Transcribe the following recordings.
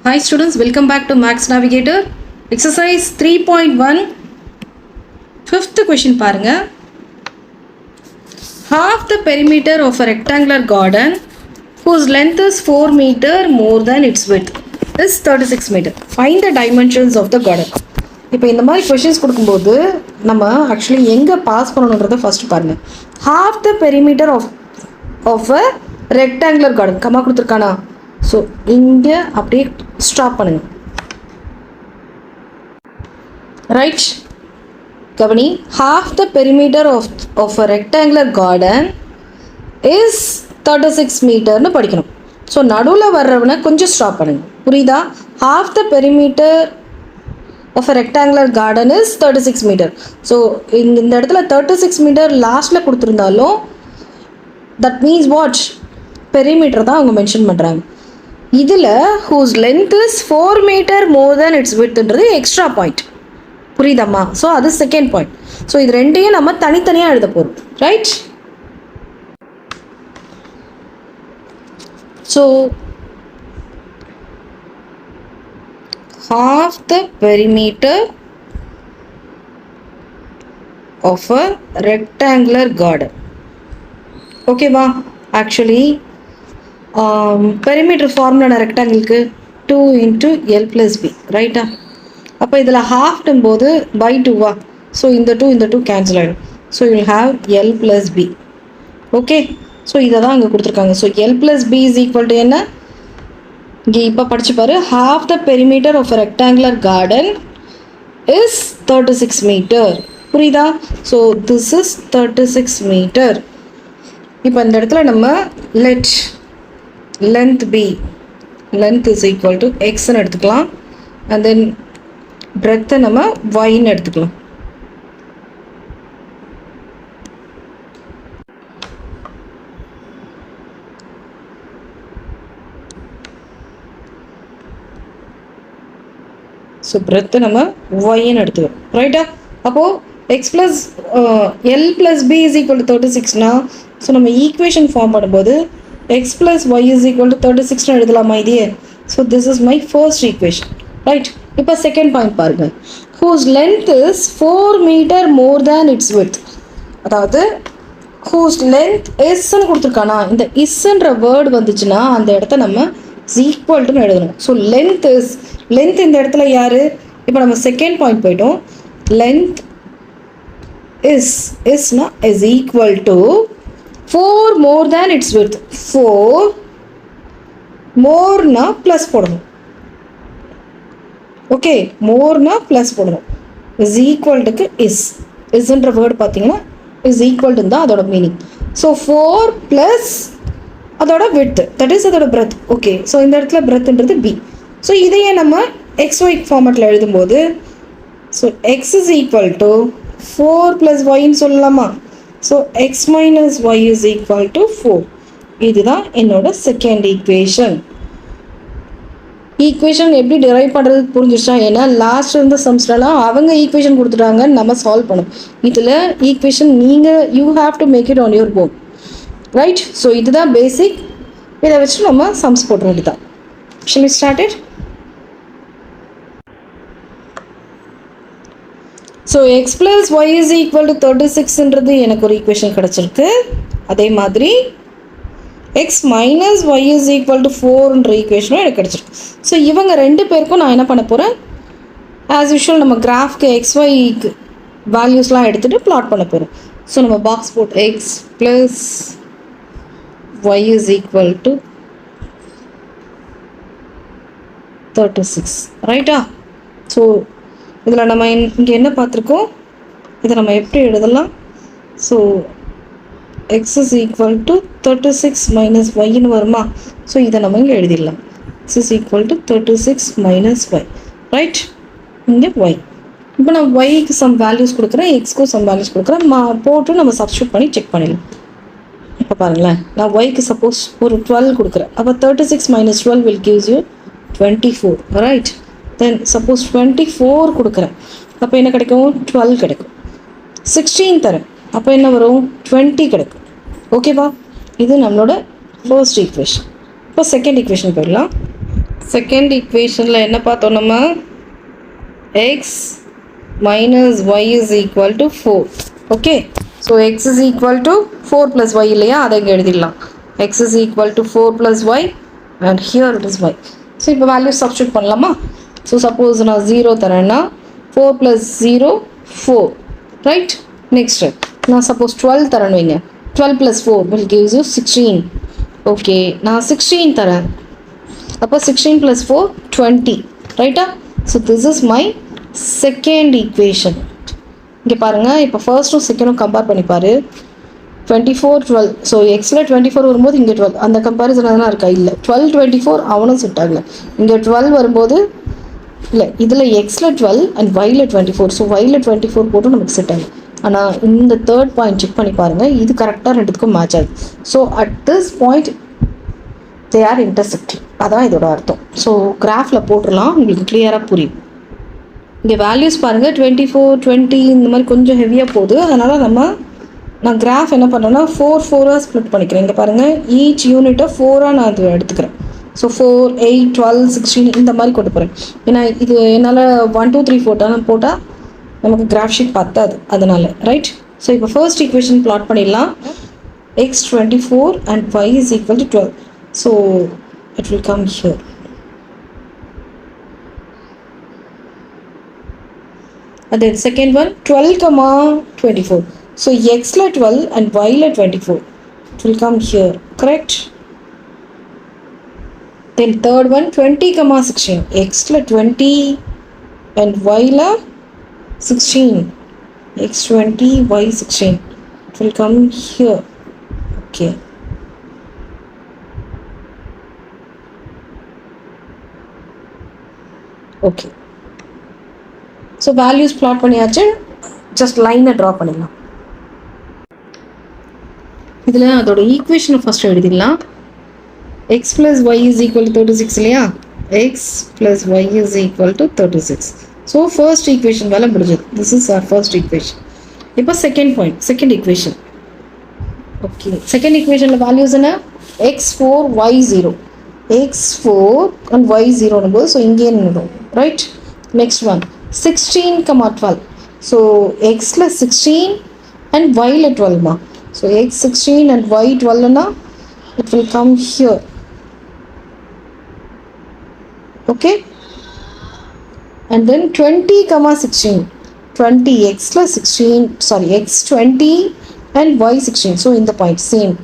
Hi students, welcome back to Max Navigator. Exercise 3.1 fifth question பாருங்க. Half the perimeter of a rectangular garden whose length is 4 meter more than its width is 36 meter. Find the dimensions of the garden. இப்போ இந்த மாதிரி questions கொடுக்கும்போது நம்ம actually எங்கே pass பண்ணணுன்றதை first பாருங்கள். Half the perimeter of a rectangular garden கம்மா கொடுத்துருக்கானா? ஸோ இங்கே அப்படியே ஸ்டாப் பண்ணுங்க. ரைட், கவனி. half the perimeter of a rectangular garden is 36 மீட்டர்னு படிக்கணும். ஸோ நடுவில் வர்றவனை கொஞ்சம் ஸ்டாப் பண்ணுங்க. புரியுதா? half the perimeter of a rectangular garden is 36 metre. So இந்த இடத்துல 36 மீட்டர் லாஸ்ட்டில் கொடுத்துருந்தாலும் தட் மீன்ஸ் வாட், பெரிமீட்டர் தான் அவங்க மென்ஷன் பண்ணுறாங்க. இதில் whose length is 4 meter more than its widthன்றது எக்ஸ்ட்ரா பாயிண்ட். புரியுதாம்மா? ஸோ அது செகண்ட் பாயிண்ட். ஸோ இது ரெண்டையும் நம்ம தனித்தனியாக எழுத போகிறோம். Right? So half the perimeter of a rectangular garden. ஓகேவா? ஆக்சுவலி பெரிமீட்டர் ஃபார்முலா ரெக்டாங்கிளுக்கு 2 into L plus B, ரைட்டா? அப்போ இதில் ஹாஃப்டும் போது பை 2வா? ஸோ இந்த 2 கேன்சல் ஆகிடும். So you will have L plus B. Okay, so இதை தான் அங்கே கொடுத்துருக்காங்க. So L plus B is equal to என்ன? இங்கே இப்போ படிச்சு பாரு. half the perimeter of a rectangular garden is 36 meter. புரியுதா? So this is 36 meter. இப்போ இந்த இடத்துல நம்ம let length B, length is equal to xன்னு எடுத்துக்கலாம். and then breadth நம்ம yன்னு எடுத்துக்கலாம். ஸோ breadth நம்ம yன்னு எடுத்துக்கலாம். ரைட்டா? அப்போது x plus L plus B is equal to 36னா ஸோ நம்ம ஈக்குவேஷன் ஃபார்ம் பண்ணும்போது x plus y is equal to 36 எழுதலாமா இதையே? So this is my first equation. Right? இப்போ செகண்ட் பாயிண்ட் பாருங்கள். whose length is 4 meter more than its width. அதாவது whose length isன்னு கொடுத்துருக்கானா? இந்த isன்ற word வந்துச்சுன்னா அந்த இடத்த நம்ம ஈக்குவல்ட்டுன்னு எழுதணும். ஸோ லென்த் இஸ், லென்த் இந்த இடத்துல யார்? இப்போ நம்ம செகண்ட் பாயிண்ட் போயிட்டோம். லென்த் isனா is equal to 4 more than its width. 4 மோர்னா ப்ளஸ் போடணும். ஓகே, மோர்னா ப்ளஸ் போடணும். இஸ் ஈக்குவல்ட்டுக்கு இஸ்ன்ற வேர்டு பார்த்தீங்கன்னா இஸ் ஈக்குவல்ட்டுன்னு தான் அதோட மீனிங். ஸோ 4 ப்ளஸ் அதோட விட்த், தட் இஸ் அதோட பிரெத். ஓகே, ஸோ இந்த இடத்துல பிரெத்ன்றது பி. ஸோ இதையே நம்ம XY ஃபார்மேட்டில் எழுதும்போது so x is equal to 4 + yன்னு சொல்லலாமா? So x minus y is equal to 4. இதுதான் என்னோட செகண்ட் ஈக்குவேஷன். ஈக்குவேஷன் எப்படி டிரைவ் பண்ணுறது புரிஞ்சிச்சா? ஏன்னா லாஸ்ட் இருந்த சம்ஸ்லாம் அவங்க ஈக்குவேஷன் கொடுத்துட்டாங்க, நம்ம சால்வ் பண்ணணும். இதில் ஈக்குவேஷன் நீங்கள் you have to make it on your own. Right? So இதுதான் பேசிக். இதை வச்சு நம்ம சம்ஸ் போட்டுற வேண்டியதான். Shall we start it? So x plus y is equal to 36ன்றது எனக்கு ஒரு ஈக்குவேஷன் கிடச்சிருக்கு. அதே மாதிரி x minus y is equal to 4ன்ற ஈக்குவேஷனும் எனக்கு கிடச்சிருக்கு. ஸோ இவங்க ரெண்டு பேருக்கும் நான் என்ன பண்ண போகிறேன்? ஆஸ் யூஷுவல் நம்ம கிராஃப்க்கு XYக்கு வேல்யூஸ்லாம் எடுத்துகிட்டு பிளாட் பண்ண போகிறோம். ஸோ நம்ம பாக்ஸ் போட்டு x plus y is equal to 36, ரைட்டா? ஸோ இதில் நம்ம இங்கே என்ன பார்த்துருக்கோம்? இதை நம்ம எப்படி எழுதலாம்? So x is equal to 36 minus yன்னு வருமா? ஸோ இதை நம்ம இங்கே எழுதிடலாம். x is equal to 36 minus y, right? இங்கே y. இப்போ நான் yக்கு சம் வேல்யூஸ் கொடுக்குறேன், எக்ஸ்க்கும் சம் வேல்யூஸ் கொடுக்குறேன். போட்டு நம்ம சப்ஸ்டியூட் பண்ணி செக் பண்ணிடலாம். இப்போ பாருங்களேன், நான் yக்கு சப்போஸ் ஒரு 12 கொடுக்குறேன். அப்போ 36 minus 12 will gives you 24, right? Then suppose 24 கொடுக்குறேன், அப்போ என்ன கிடைக்கும்? 12 கிடைக்கும். 16 தரேன், அப்போ என்ன வரும்? 20 கிடைக்கும். ஓகேவா? இது நம்மளோட ஃபர்ஸ்ட் ஈக்குவேஷன். இப்போ செகண்ட் ஈக்குவேஷன் போயிடலாம். செகண்ட் ஈக்குவேஷனில் என்ன பார்த்தோம் நம்ம? X minus y is equal to 4. Okay, so x is equal to 4 plus y இல்லையா, அதை இங்கே எழுதிடலாம். X is equal to 4 plus y and here it is y. So இப்போ வேல்யூ சப்ஸ்டியூட் பண்ணலாமா? ஸோ சப்போஸ் நான் 0 தரேன்னா 4 + 0 4, ரைட்? நெக்ஸ்ட்டு நான் suppose 12 தரேன்னு வைங்க. 12 + 4 will gives you 16. ஓகே, நான் 16 தரேன். அப்போ 16 + 4 20, ரைட்டா? So this is my second equation. இங்கே பாருங்கள், இப்போ ஃபர்ஸ்ட்டும் செகண்டும் கம்பேர் பண்ணிப்பார். 24 12. ஸோ எக்ஸில் 24 வரும்போது இங்கே 12, அந்த கம்பேரிசன் எதனா இருக்கா? இல்லை. 12 24 அவனும் செட் ஆகலை. இங்கே 12 வரும்போது இல்லை, இதில் எக்ஸில் 12 அண்ட் ஒயில் 24. ஸோ ஒயில் 24 போட்டு நமக்கு செட் ஆகும். ஆனால் இந்த தேர்ட் பாயிண்ட் செக் பண்ணி பாருங்கள், இது கரெக்டாக ரெண்டுத்துக்கும் மேட்ச் ஆகுது. So at this point they are intersecting, அதான் இதோட அர்த்தம். ஸோ கிராஃபில் போட்டுடலாம், உங்களுக்கு கிளியராக புரியும். இங்கே வேல்யூஸ் பாருங்கள், 24 20 இந்த மாதிரி கொஞ்சம் ஹெவியாக போகுது. அதனால் நான் கிராஃப் என்ன பண்ணுறேன்னா 4 4ஆக ஸ்ப்ளிட் பண்ணிக்கிறேன். இங்கே பாருங்கள், ஈச் யூனிட்டை 4ஆக நான் அது எடுத்துக்கிறேன். ஸோ 4 8 12 16 இந்த மாதிரி கொண்டு போகிறேன். ஏன்னா இது என்னால் 1 2 3 4 போட்டால் நமக்கு கிராஃப் ஷீட் பத்தாது, அதனால், ரைட்? ஸோ இப்போ ஃபர்ஸ்ட் ஈக்குவேஷன் பிளாட் பண்ணிடலாம். X 24 and y is equal to 12. So it will come here. And then second one 12, 24. So x la 12 and y la 24. It will come here, correct? Then third one 20, 16. X la 20 and y la 16. X 20, y 16. It will come here. Okay. Okay. So values plot பண்ணியாச்சு. Just லைனை draw பண்ணிடலாம். இதில் அதோட ஈக்குவேஷனை first எழுதிடலாம். X plus y is equal to 36 இல்லையா? X plus y is equal to 36. So first equation வேலை முடிஞ்சது. This is our first equation. இப்போ second point, second equation. Okay, second ஈக்குவேஷனில் வேல்யூஸ் என்ன? x4 y0. x4 and y0 போது so இங்கே நின்றுடும், right? Next one 16, 12. So x la 16 and y la 12 ma. So x 16 and y 12 na, it will come here. Okay, and then 20, 16. 20 x la 16, sorry, x 20 and y 16. So in the point same,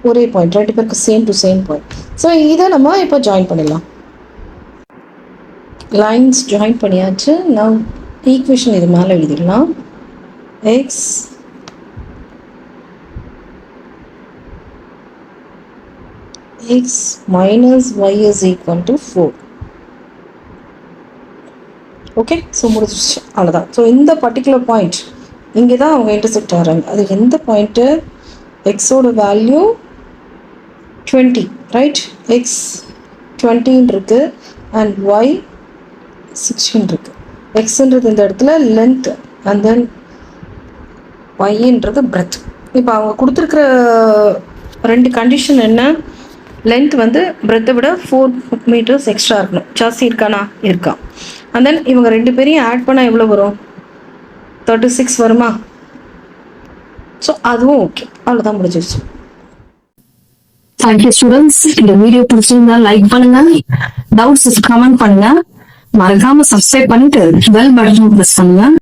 ஒரே point, ரெண்டு பேருக்கு same to same point. So இதை நம்ம இப்போ join பண்ணிடலாம். Lines join பண்ணியாச்சு. நான் equation இது மேலே எழுதிடலாம். X minus y is equal to 4. Okay, so முடிஞ்சிச்சு, அவ்வளோதான். ஸோ இந்த பர்டிகுலர் பாயிண்ட் இங்கே தான் அவங்க இன்டர்செக்ட் ஆகிறாங்க. அது எந்த பாயிண்ட்டு? எக்ஸோட வேல்யூ 20, ரைட்? எக்ஸ் 20 இருக்குது அண்ட் ஒய் 16 இருக்குது. எக்ஸுன்றது இந்த இடத்துல லென்த் அண்ட் தென் ஒய்ன்றது பிரெத். இப்போ அவங்க கொடுத்துருக்குற ரெண்டு கண்டிஷன் என்ன? லென்த் வந்து பிரெத்தை விட 4 மீட்டர்ஸ் எக்ஸ்ட்ரா இருக்கணும். ஜாஸ்தி இருக்கானா? இருக்கா. அண்ட் தென் இவங்க ரெண்டு பேரையும் ஆட் பண்ணால் எவ்வளோ வரும்? 36 வருமா? ஸோ அதுவும் ஓகே, அவ்வளோதான், முடிஞ்சிருச்சு. Thank you students. இந்த வீடியோ பிடிச்சிருந்தா லைக் பண்ணுங்க, டவுட்ஸ் கமெண்ட் பண்ணுங்க, மறக்காம சப்ஸ்கிரைப் பண்ணிட்டு பெல் பட்டன் பிரஸ் பண்ணுங்க.